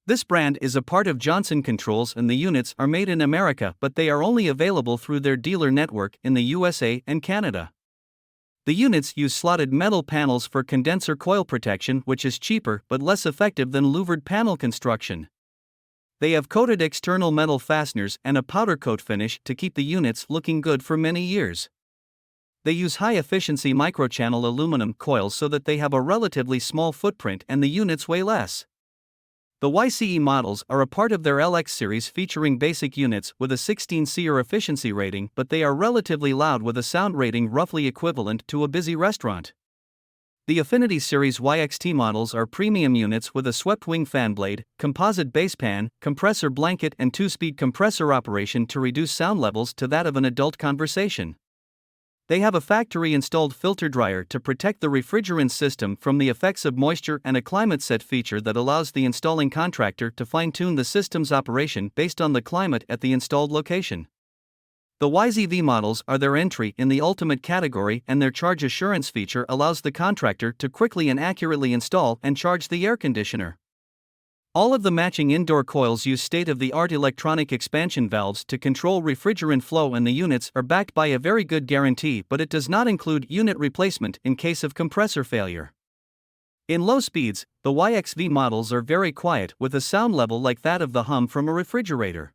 This brand is a part of Johnson Controls and the units are made in America, but they are only available through their dealer network in the USA and Canada. The units use slotted metal panels for condenser coil protection, which is cheaper but less effective than louvered panel construction. They have coated external metal fasteners and a powder coat finish to keep the units looking good for many years. They use high-efficiency microchannel aluminum coils so that they have a relatively small footprint and the units weigh less. The YCE models are a part of their LX series featuring basic units with a 16 SEER efficiency rating, but they are relatively loud with a sound rating roughly equivalent to a busy restaurant. The Affinity Series YXT models are premium units with a swept-wing fan blade, composite base pan, compressor blanket and 2-speed compressor operation to reduce sound levels to that of an adult conversation. They have a factory-installed filter dryer to protect the refrigerant system from the effects of moisture and a climate set feature that allows the installing contractor to fine-tune the system's operation based on the climate at the installed location. The YZV models are their entry in the ultimate category, and their charge assurance feature allows the contractor to quickly and accurately install and charge the air conditioner. All of the matching indoor coils use state-of-the-art electronic expansion valves to control refrigerant flow, and the units are backed by a very good guarantee, but it does not include unit replacement in case of compressor failure. In low speeds, the YXV models are very quiet with a sound level like that of the hum from a refrigerator.